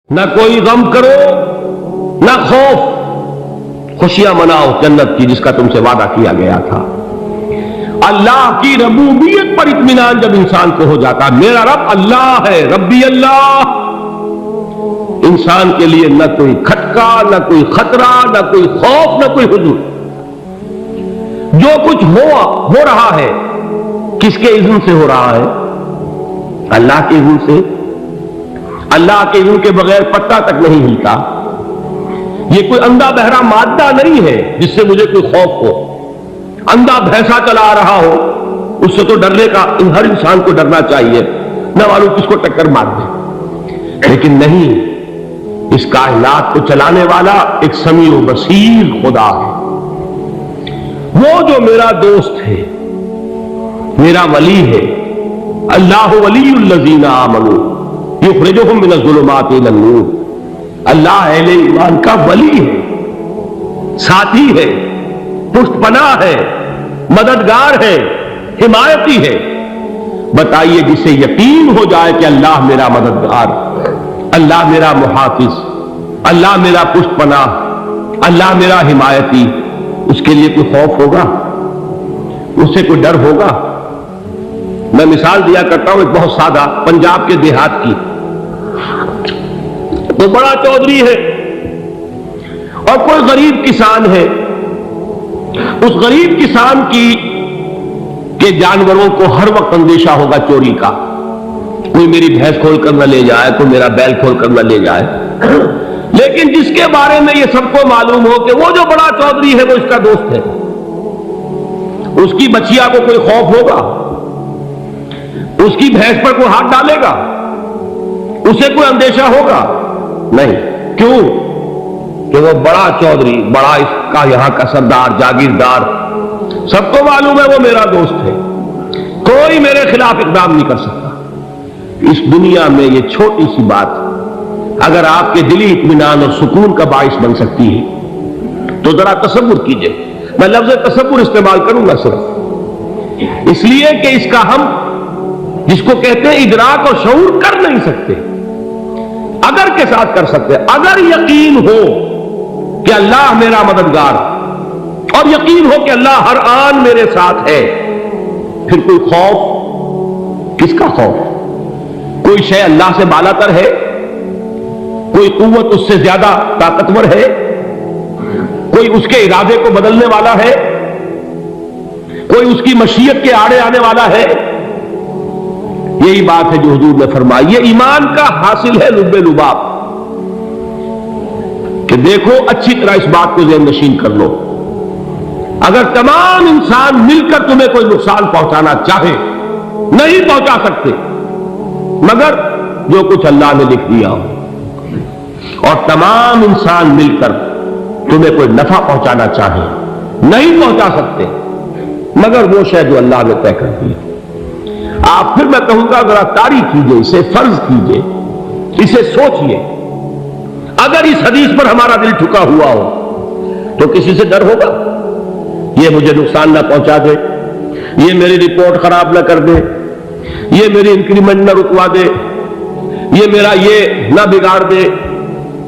نہ کوئی غم کرو نہ خوف، خوشیاں مناؤ جنت کی جس کا تم سے وعدہ کیا گیا تھا۔ اللہ کی ربوبیت پر اطمینان جب انسان کو ہو جاتا، میرا رب اللہ ہے، ربی اللہ، انسان کے لیے نہ کوئی کھٹکا، نہ کوئی خطرہ، نہ کوئی خوف، نہ کوئی حزن۔ جو کچھ ہو رہا ہے کس کے اذن سے ہو رہا ہے؟ اللہ کے اذن سے۔ اللہ کے اذن کے بغیر پتا تک نہیں ہلتا۔ یہ کوئی اندھا بہرا مادہ نہیں ہے جس سے مجھے کوئی خوف ہو۔ اندھا بھینسا چلا رہا ہو اس سے تو ڈرنے کا ہر انسان کو ڈرنا چاہیے، نہ معلوم کس کو ٹکر مار دے۔ لیکن نہیں، اس کائنات کو چلانے والا ایک سمیع و بصیر خدا ہے، وہ جو میرا دوست ہے، میرا ولی ہے۔ اللہ ولی الذین آمنوا یخرجہم من الظلمات الی النور۔ اللہ اہل ایمان کا ولی ہے، ساتھی ہے، پشت پناہ ہے، مددگار ہے، حمایتی ہے۔ بتائیے جسے یقین ہو جائے کہ اللہ میرا مددگار، اللہ میرا محافظ، اللہ میرا پشت پناہ، اللہ میرا حمایتی، اس کے لیے کوئی خوف ہوگا؟ اس سے کوئی ڈر ہوگا؟ میں مثال دیا کرتا ہوں ایک بہت سادہ، پنجاب کے دیہات کی۔ تو بڑا چودھری ہے اور کوئی غریب کسان ہے۔ اس غریب کسان کے جانوروں کو ہر وقت اندیشہ ہوگا چوری کا، کوئی میری بھینس کھول کر نہ لے جائے، کوئی میرا بیل کھول کر نہ لے جائے۔ لیکن جس کے بارے میں یہ سب کو معلوم ہو کہ وہ جو بڑا چودھری ہے وہ اس کا دوست ہے، اس کی بچیا کو کوئی خوف ہوگا؟ اس کی بھینس پر کوئی ہاتھ ڈالے گا؟ اسے کوئی اندیشہ ہوگا؟ نہیں۔ کیوں؟ کہ وہ بڑا چودھری، بڑا اس کا یہاں کا سردار، جاگیردار، سب کو معلوم ہے وہ میرا دوست ہے، کوئی میرے خلاف اقدام نہیں کر سکتا۔ اس دنیا میں یہ چھوٹی سی بات اگر آپ کے دلی اطمینان اور سکون کا باعث بن سکتی ہے تو ذرا تصور کیجئے۔ میں لفظ تصور استعمال کروں گا صرف اس لیے کہ اس کا ہم جس کو کہتے ہیں ادراک اور شعور کر نہیں سکتے، اگر کے ساتھ کر سکتے۔ اگر یقین ہو کہ اللہ میرا مددگار اور یقین ہو کہ اللہ ہر آن میرے ساتھ ہے، پھر کوئی خوف؟ کس کا خوف؟ کوئی شے اللہ سے بالا تر ہے؟ کوئی قوت اس سے زیادہ طاقتور ہے؟ کوئی اس کے ارادے کو بدلنے والا ہے؟ کوئی اس کی مشیت کے آڑے آنے والا ہے؟ یہی بات ہے جو حضور نے فرمائی، یہ ایمان کا حاصل ہے لب لباب، کہ دیکھو اچھی طرح اس بات کو ذہن نشین کر لو۔ اگر تمام انسان مل کر تمہیں کوئی نقصان پہنچانا چاہے نہیں پہنچا سکتے، مگر جو کچھ اللہ نے لکھ دیا ہو، اور تمام انسان مل کر تمہیں کوئی نفع پہنچانا چاہے نہیں پہنچا سکتے، مگر وہ شے جو اللہ نے طے کر دی۔ آپ پھر میں کہوں گا ذرا طاری کیجئے، اسے فرض کیجئے، اسے سوچئے۔ اگر اس حدیث پر ہمارا دل ٹھکا ہوا ہو تو کسی سے ڈر ہوگا؟ یہ مجھے نقصان نہ پہنچا دے، یہ میری رپورٹ خراب نہ کر دے، یہ میری انکریمنٹ نہ رکوا دے، یہ میرا یہ نہ بگاڑ دے،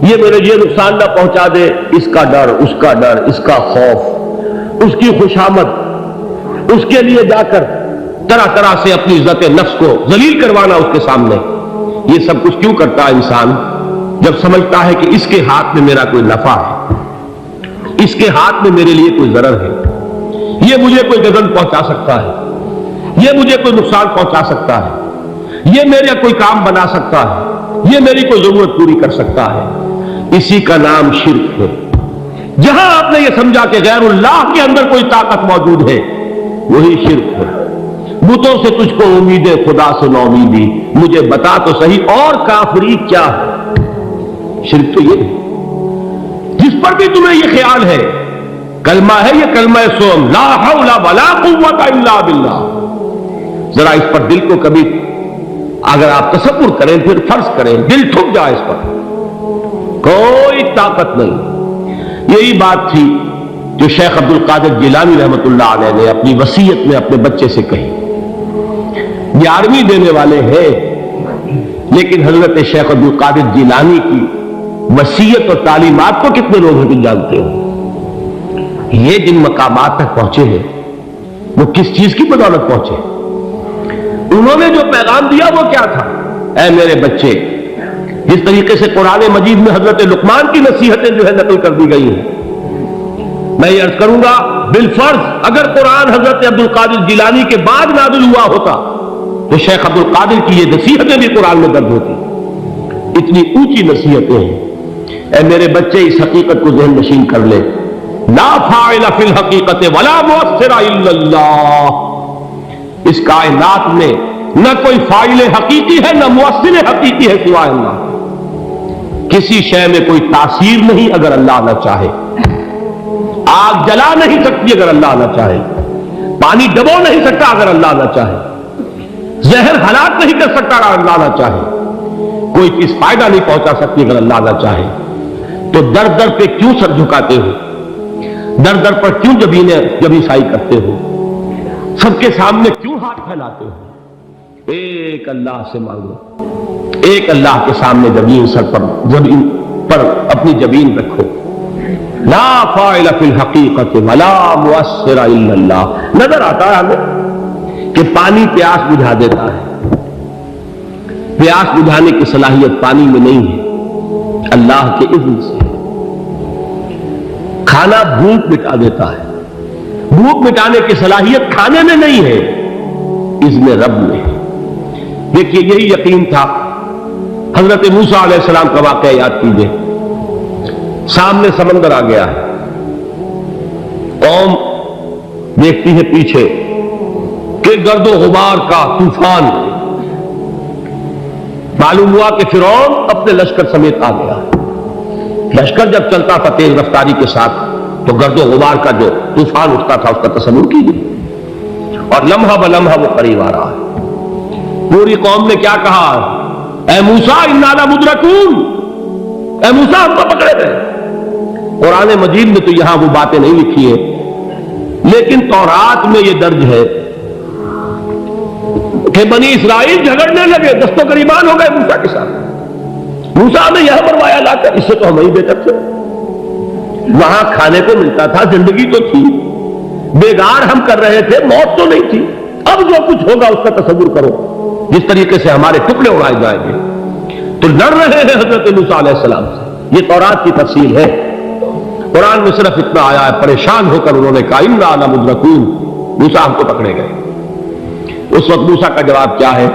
یہ میرے یہ نقصان نہ پہنچا دے۔ اس کا ڈر، اس کا ڈر، اس کا خوف، اس کی خوشامد، اس کے لیے جا کر طرح طرح سے اپنی عزت نفس کو ذلیل کروانا اس کے سامنے، یہ سب کچھ کیوں کرتا ہے انسان؟ جب سمجھتا ہے کہ اس کے ہاتھ میں میرا کوئی نفع ہے، اس کے ہاتھ میں میرے لیے کوئی ضرر ہے، یہ مجھے کوئی گزن پہنچا سکتا ہے، یہ مجھے کوئی نقصان پہنچا سکتا ہے، یہ میرا کوئی کام بنا سکتا ہے، یہ میری کوئی ضرورت پوری کر سکتا ہے، اسی کا نام شرک ہے۔ جہاں آپ نے یہ سمجھا کہ غیر اللہ کے اندر کوئی طاقت موجود ہے، وہی شرک ہے۔ بتوں سے تجھ کو امید ہے، خدا سے نو امیدی، مجھے بتا تو صحیح اور کافری کیا ہے؟ شرک تو یہ ہے۔ جس پر بھی تمہیں یہ خیال ہے، کلمہ ہے یہ کلمہ سوم، لا حول ولا قوت الا باللہ، ذرا اس پر دل کو کبھی اگر آپ تصور کریں، پھر فرض کریں، دل ٹھک جائے اس پر، کوئی طاقت نہیں۔ یہی بات تھی جو شیخ عبد القادر جیلانی رحمۃ اللہ علیہ نے اپنی وصیت میں اپنے بچے سے کہی۔ 11ویں دینے والے ہیں لیکن حضرت شیخ عبد القادر جیلانی کی وصیت اور تعلیمات کو کتنے لوگ ہیں جانتے ہو؟ یہ جن مقامات تک پہنچے ہیں وہ کس چیز کی بدولت پہنچے؟ انہوں نے جو پیغام دیا وہ کیا تھا؟ اے میرے بچے، جس طریقے سے قرآن مجید میں حضرت لقمان کی نصیحتیں جو ہے نقل کر دی گئی ہیں، میں یہ عرض کروں گا بالفرض اگر قرآن حضرت عبد القادر جیلانی کے بعد نازل ہوا ہوتا تو شیخ عبد القادر کی یہ نصیحتیں بھی قرآن میں درج ہوتی۔ اتنی اونچی نصیحتیں ہیں۔ اے میرے بچے، اس حقیقت کو ذہن نشین کر لے، لا فاعل فی الحقیقت ولا مؤثر الا اللہ۔ اس کائنات میں نہ کوئی فاعل حقیقی ہے نہ مؤثر حقیقی ہے سوائے اللہ۔ کسی شے میں کوئی تاثیر نہیں اگر اللہ نہ چاہے۔ آگ جلا نہیں سکتی اگر اللہ نہ چاہے، پانی ڈبو نہیں سکتا اگر اللہ نہ چاہے، زہر ہلاک نہیں کر سکتا اگر اللہ نہ چاہے، کوئی چیز فائدہ نہیں پہنچا سکتی اگر اللہ نہ چاہے۔ تو در در پہ کیوں سر جھکاتے ہو؟ در در پر کیوں جبیں سائی کرتے ہو؟ سب کے سامنے کیوں ہاتھ پھیلاتے ہو؟ ایک اللہ سے مانگو، ایک اللہ کے سامنے زمین پر اپنی جبین رکھو۔ لا فاعل فی الحقیقت ولا مؤثر الا اللہ۔ نظر آتا ہے ہمیں کہ پانی پیاس بجھا دیتا ہے، پیاس بجھانے کی صلاحیت پانی میں نہیں ہے، اللہ کے اذن سے۔ کھانا بھوک مٹا دیتا ہے، بھوک مٹانے کی صلاحیت کھانے میں نہیں ہے، اذن رب میں ہے۔ دیکھیے یہی یقین تھا حضرت موسیٰ علیہ السلام کا واقعہ یاد کیجئے۔ سامنے سمندر آ گیا ہے، قوم دیکھتی ہے پیچھے کہ گرد و غبار کا طوفان، معلوم ہوا کہ فرعون اپنے لشکر سمیت آ گیا۔ لشکر جب چلتا تھا تیز رفتاری کے ساتھ تو گرد و غبار کا جو طوفان اٹھتا تھا اس کا تصور کیجیے، اور لمحہ بلمحہ وہ قریب آ رہا ہے۔ پوری قوم نے کیا کہا؟ اے موسیٰ انا لمدرکون، اے موسیٰ ہم کو پکڑے گئے۔ قرآن مجید میں تو یہاں وہ باتیں نہیں لکھی ہیں، لیکن تورات میں یہ درج ہے کہ بنی اسرائیل جھگڑنے لگے، دست و گریبان ہو گئے موسیٰ کے ساتھ۔ موسیٰ نے یہ فرمایا لا کر، اس سے تو ہم ہی بہتر تھے، وہاں کھانے کو ملتا تھا، زندگی تو تھی، بیگار ہم کر رہے تھے، موت تو نہیں تھی۔ اب جو کچھ ہوگا اس کا تصور کرو، جس طریقے سے ہمارے ٹکڑے اڑائے جائیں گے۔ تو لڑ رہے ہیں حضرت موسیٰ علیہ السلام سے، یہ تورات کی تفصیل ہے۔ قرآن میں صرف اتنا آیا ہے، پریشان ہو کر انہوں نے کہا انا لمدرکون، موسیٰ ہم کو پکڑے گئے۔ اس وقت موسیٰ کا جواب کیا ہے؟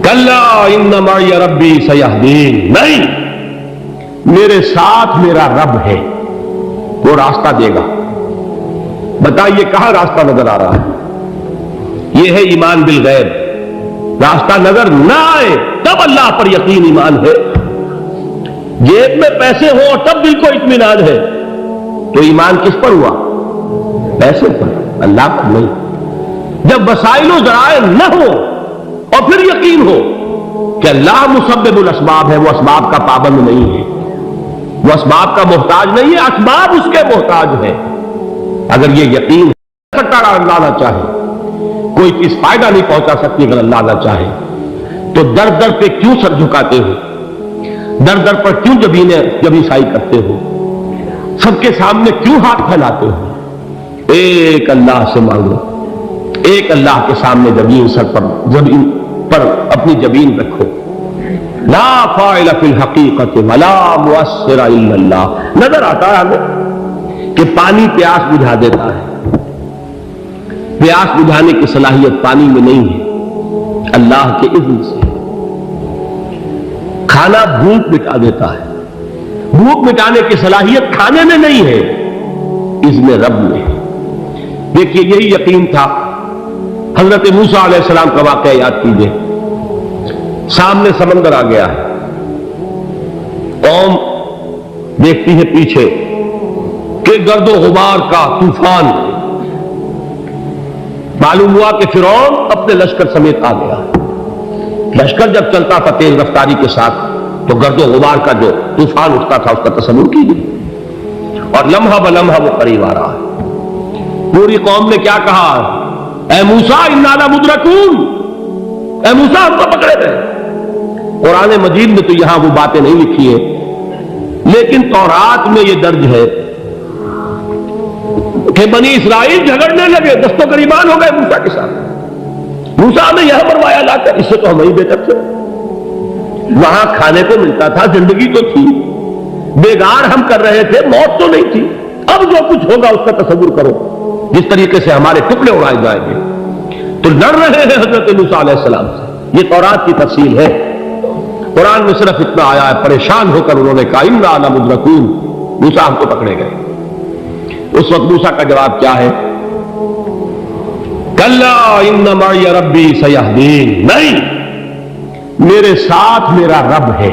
کلا ان معی ربی سیہدین، نہیں، میرے ساتھ میرا رب ہے، وہ راستہ دے گا۔ بتائیے کہاں راستہ نظر آ رہا ہے؟ یہ ہے ایمان بالغیب۔ راستہ نظر نہ آئے تب اللہ پر یقین ایمان ہے۔ جیب میں پیسے ہو اور تب دل کو اطمینان ہے تو ایمان کس پر ہوا؟ پیسے پر، اللہ پر نہیں۔ جب وسائل و ذرائع نہ ہو اور پھر یقین ہو کہ اللہ مسبب الاسباب ہے، وہ اسباب کا پابند نہیں ہے، وہ اسباب کا محتاج نہیں ہے، اسباب اس کے محتاج ہے۔ اگر یہ یقین سکتا اللہ نہ چاہے، کوئی چیز فائدہ نہیں پہنچا سکتی اگر اللہ نہ چاہے، تو در در پہ کیوں سر جھکاتے ہو؟ در در پر کیوں جبیں سائی کرتے ہو؟ سب کے سامنے کیوں ہاتھ پھیلاتے ہو؟ ایک اللہ سے مانگو، ایک اللہ کے سامنے زمین پر اپنی جبین رکھو۔ لا فاعل فی الحقیقت ولا مؤثر الا اللہ۔ نظر آتا ہے ہمیں کہ پانی پیاس بجھا دیتا ہے، پیاس بجھانے کی صلاحیت پانی میں نہیں ہے، اللہ کے اذن سے۔ کھانا بھوک مٹا دیتا ہے، بھوک مٹانے کی صلاحیت کھانے میں نہیں ہے، اذن رب میں ہے۔ دیکھیے یہی یقین تھا حضرت موسیٰ علیہ السلام کا واقعہ یاد کیجئے۔ سامنے سمندر آ گیا ہے، قوم دیکھتی ہے پیچھے کہ گرد و غبار کا طوفان، معلوم ہوا کہ فرعون اپنے لشکر سمیت آ گیا۔ لشکر جب چلتا تھا تیز رفتاری کے ساتھ تو گرد و غبار کا جو طوفان اٹھتا تھا اس کا تصور کیجیے، اور لمحہ بلمحہ وہ قریب آ رہا ہے۔ پوری قوم نے کیا کہا؟ اے موسیٰ انا لمدرکون، اے موسیٰ ہم تو پکڑے گئے. قرآن مجید میں تو یہاں وہ باتیں نہیں لکھی ہیں، لیکن تورات میں یہ درج ہے کہ بنی اسرائیل جھگڑنے لگے، دست و گریبان ہو گئے موسیٰ کے ساتھ. موسیٰ نے یہاں مروایا لا کر، اس سے تو ہم ہی بہتر تھے، وہاں کھانے کو ملتا تھا، زندگی تو تھی، بیگار ہم کر رہے تھے، موت تو نہیں تھی. اب جو کچھ ہوگا اس کا تصور کرو، جس طریقے سے ہمارے ٹکڑے اڑائے جائیں گے. تو لڑ رہے ہیں حضرت موسیٰ علیہ السلام سے. یہ تورات کی تفصیل ہے. قرآن میں صرف اتنا آیا ہے، پریشان ہو کر انہوں نے کہا انا لمدرکون، موسیٰ ہم کو پکڑے گئے. اس وقت موسیٰ کا جواب کیا ہے؟ کلا ان معی ربی سیہدین، نہیں، میرے ساتھ میرا رب ہے،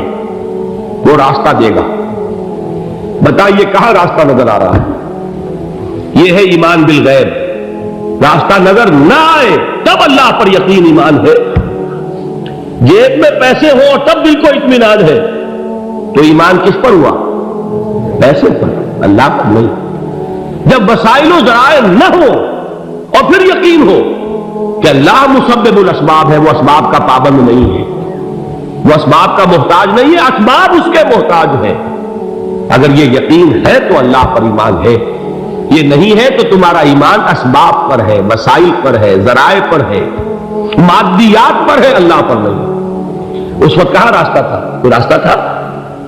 وہ راستہ دے گا. بتائیے کہاں راستہ نظر آ رہا ہے؟ یہ ہے ایمان بالغیب. راستہ نظر نہ آئے تب اللہ پر یقین ایمان ہے. جیب میں پیسے ہو تب دل کو اطمینان ہے، تو ایمان کس پر ہوا؟ پیسے پر، اللہ پر نہیں. جب وسائل و ذرائع نہ ہو اور پھر یقین ہو کہ اللہ مسبب الاسباب ہے، وہ اسباب کا پابند نہیں ہے، وہ اسباب کا محتاج نہیں ہے، اسباب اس کے محتاج ہے. اگر یہ یقین ہے تو اللہ پر ایمان ہے. یہ نہیں ہے تو تمہارا ایمان اسباب پر ہے، وسائل پر ہے، ذرائع پر ہے، مادیات پر ہے، اللہ پر نہیں. اس وقت کہاں راستہ تھا؟ کوئی راستہ تھا؟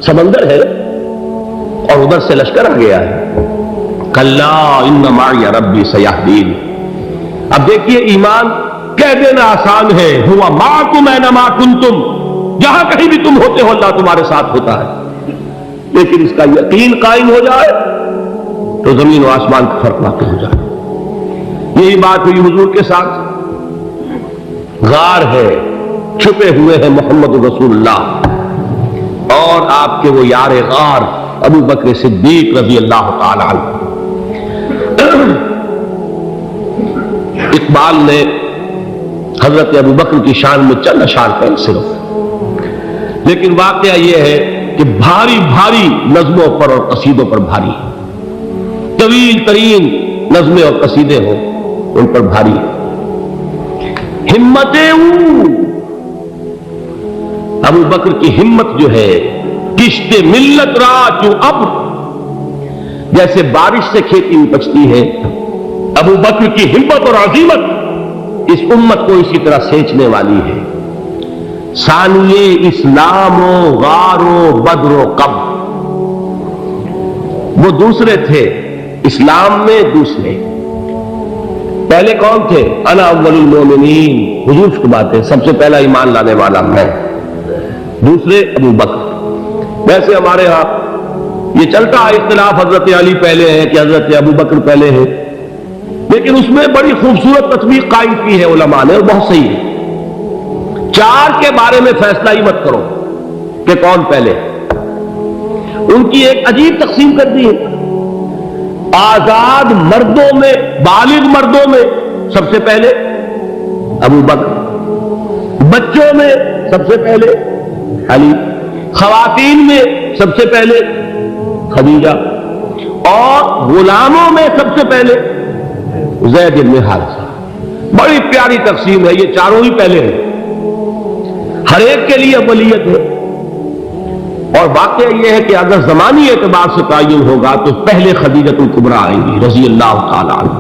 سمندر ہے اور ادھر سے لشکر آ گیا ہے. کلا ان معی ربی سیہدین. اب دیکھیے ایمان کہہ دینا آسان ہے، ہوا معکم اینما کنتم، جہاں کہیں بھی تم ہوتے ہو اللہ تمہارے ساتھ ہوتا ہے. لیکن اس کا یقین قائم ہو جائے تو زمین و آسمان کا فرق واقع ہو جائے. یہی بات ہوئی حضور کے ساتھ. غار ہے، چھپے ہوئے ہیں محمد رسول اللہ اور آپ کے وہ یار غار ابو بکر صدیق رضی اللہ تعالی عنہ. اقبال نے حضرت ابو بکر کی شان میں چند اشعار کہیں صرف، لیکن واقعہ یہ ہے کہ بھاری بھاری نظموں پر اور قصیدوں پر بھاری، طویل ترین نظمیں اور قصیدے ہوں ان پر بھاری. ہمتیں ابو بکر کی ہمت جو ہے، کشت ملت را جو اب، جیسے بارش سے کھیتی اپجتی ہے، ابو بکر کی ہمت اور عظیمت اس امت کو اسی طرح سینچنے والی ہے. ثانیے اسلام و غار و بدر و قب، وہ دوسرے تھے اسلام میں، دوسرے. پہلے کون تھے؟ انا اول المومنین، حضور کی بات ہے، سب سے پہلا ایمان لانے والا میں. دوسرے ابو بکر. ویسے ہمارے ہاں یہ چلتا ہے اختلاف، حضرت علی پہلے ہے کہ حضرت ابو بکر پہلے ہے، لیکن اس میں بڑی خوبصورت تطبیق قائم کی ہے علماء نے، اور بہت صحیح ہے. چار کے بارے میں فیصلہ ہی مت کرو کہ کون پہلے. ان کی ایک عجیب تقسیم کر دی ہے. آزاد مردوں میں، بالغ مردوں میں سب سے پہلے ابو بکر، بچوں میں سب سے پہلے علی، خواتین میں سب سے پہلے خدیجہ، اور غلاموں میں سب سے پہلے زید بن حارثہ. بڑی پیاری تقسیم ہے. یہ چاروں ہی پہلے ہیں، ہر ایک کے لیے اولیت ہے. اور واقعہ یہ ہے کہ اگر زمانی اعتبار سے تعین ہوگا تو پہلے خدیجۃ الکبریٰ آئیں گی رضی اللہ تعالی عنہ.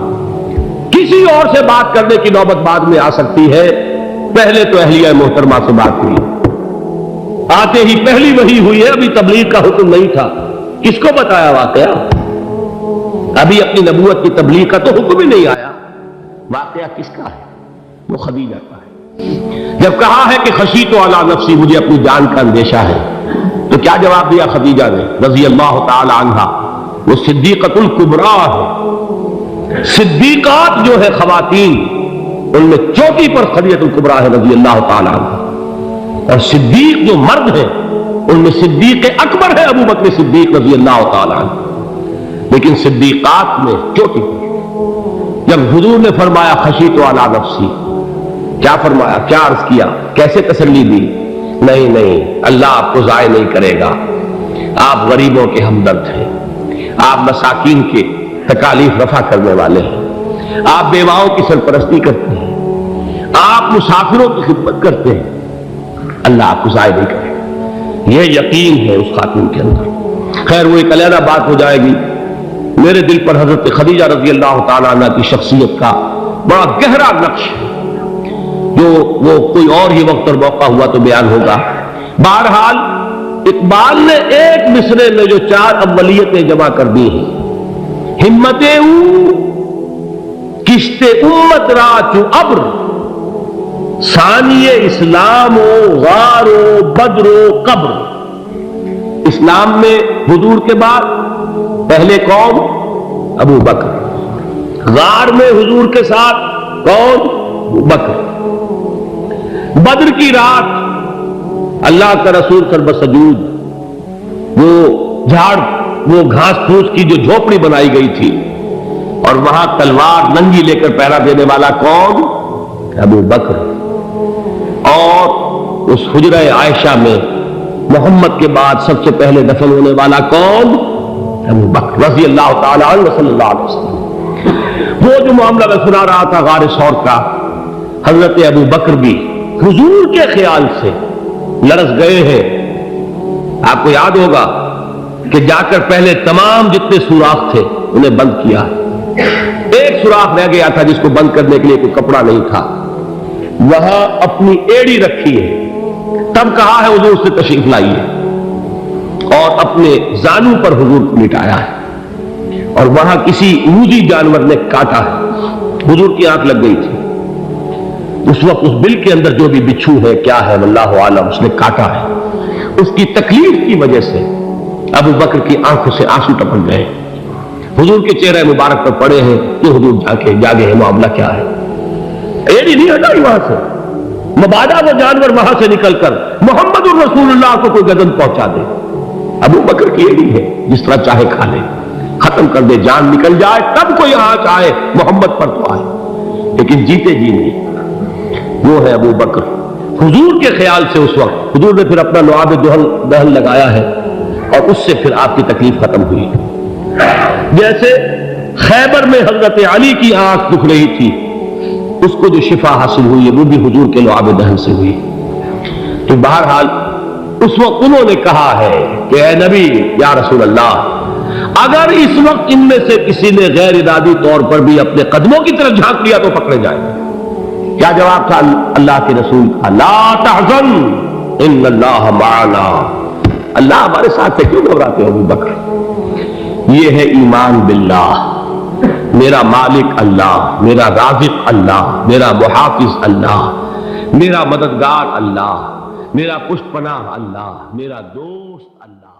کسی اور سے بات کرنے کی نوبت بعد میں آ سکتی ہے، پہلے تو اہلیہ محترمہ سے بات ہوئی. آتے ہی پہلی وحی ہوئی ہے، ابھی تبلیغ کا حکم نہیں تھا. کس کو بتایا واقعہ؟ ابھی اپنی نبوت کی تبلیغ کا تو حکم ہی نہیں آیا. واقعہ کس کا ہے؟ وہ خدیجہ کا ہے. جب کہا ہے کہ خشیت علی نفسی، مجھے اپنی جان کا اندیشہ ہے، تو کیا جواب دیا خدیجہ نے رضی اللہ تعالی عنہا؟ وہ صدیقۃ الکبریٰ ہے. صدیقات جو ہے خواتین، ان میں چوٹی پر خدیجۃ الکبریٰ ہے رضی اللہ تعالی عنہ. اور صدیق جو مرد ہیں ان میں صدیق اکبر ہے ابو بکر صدیق رضی اللہ تعالی عنہ. لیکن صدیقات میں چوٹی پر. جب حضور نے فرمایا خشیت علی نفسی، کیا فرمایا؟ کیا عرض کیا؟ کیسے تسلی دی؟ نہیں نہیں، اللہ آپ کو ضائع نہیں کرے گا. آپ غریبوں کے ہمدرد ہیں، آپ مساکین کے تکالیف رفع کرنے والے ہیں، آپ بیواؤں کی سرپرستی کرتے ہیں، آپ مسافروں کی خدمت کرتے ہیں، اللہ آپ کو ضائع نہیں کرے گا، یہ یقین ہے اس خاتون کے اندر۔ خیر وہ ایک علیحدہ بات ہو جائے گی۔ میرے دل پر حضرت خدیجہ رضی اللہ تعالیٰ عنہ کی شخصیت کا بڑا گہرا نقش جو وہ کوئی اور ہی وقت اور موقع ہوا تو بیان ہوگا۔ بہرحال اقبال نے ایک مصرے میں جو 4 اولیتیں جمع کر دی ہیں، ہمت او کشت امت را چو ابر، ثانی اسلام و غار و بدر و قبر۔ اسلام میں حضور کے بعد پہلے کون؟ ابو بکر۔ غار میں حضور کے ساتھ کون؟ ابو بکر۔ بدر کی رات اللہ کا رسول سر بسجود وہ گھاس پھوس کی جو جھوپڑی بنائی گئی تھی اور وہاں تلوار ننگی لے کر پہرا دینے والا کون؟ ابو بکر۔ اور اس حجرہ عائشہ میں محمد کے بعد سب سے پہلے دفن ہونے والا کون؟ ابو بکر رضی اللہ تعالیٰ عنہ صلی اللہ علیہ وسلم۔ وہ جو معاملہ میں سنا رہا تھا غار ثور کا، حضرت ابو بکر بھی حضور کے خیال سے لرز گئے ہیں۔ آپ کو یاد ہوگا کہ جا کر پہلے تمام جتنے سوراخ تھے انہیں بند کیا، ایک سوراخ رہ گیا تھا جس کو بند کرنے کے لیے کوئی کپڑا نہیں تھا، وہاں اپنی ایڑی رکھی ہے، تب کہا ہے حضور سے تشریف لائیے، اور اپنے زانو پر حضور کو لٹایا ہے، اور وہاں کسی موذی جانور نے کاٹا ہے، حضور کی آنکھ لگ گئی تھی اس وقت، اس بل کے اندر جو بھی بچھو ہے کیا ہے واللہ عالم، اس نے کاٹا ہے، اس کی تکلیف کی وجہ سے ابو بکر کی آنکھوں سے آنسو ٹپک گئے، حضور کے چہرے مبارک پر پڑے ہیں کہ حضور جاگے ہیں، معاملہ کیا ہے؟ ایڑی نہیں ہٹائی وہاں سے، مبادا وہ جانور وہاں سے نکل کر محمد الرسول اللہ کو کوئی گزن پہنچا دے، ابو بکر کی ایڑی ہے، جس طرح چاہے کھا لے، ختم کر دے، جان نکل جائے تب کوئی آنچ آئے، محمد پر تو آئے، لیکن جیتے جی نہیں۔ وہ ہے ابو بکر حضور کے خیال سے۔ اس وقت حضور نے پھر اپنا لعاب دہن لگایا ہے اور اس سے پھر آپ کی تکلیف ختم ہوئی۔ جیسے خیبر میں حضرت علی کی آنکھ دکھ رہی تھی، اس کو جو شفا حاصل ہوئی ہے وہ بھی حضور کے لعاب دہن سے ہوئی۔ تو بہرحال اس وقت انہوں نے کہا ہے کہ اے نبی یا رسول اللہ، اگر اس وقت ان میں سے کسی نے غیر ارادی طور پر بھی اپنے قدموں کی طرف جھانک لیا تو پکڑے جائیں گے۔ کیا جواب تھا اللہ کے رسول کا؟ لا تحزن ان اللہ معنا، اللہ ہمارے ساتھ ہے، کیوں گھبراتے ہو ابو بکر؟ یہ ہے ایمان باللہ، میرا مالک اللہ، میرا رازق اللہ، میرا محافظ اللہ، میرا مددگار اللہ، میرا پشت پناہ اللہ، میرا دوست اللہ۔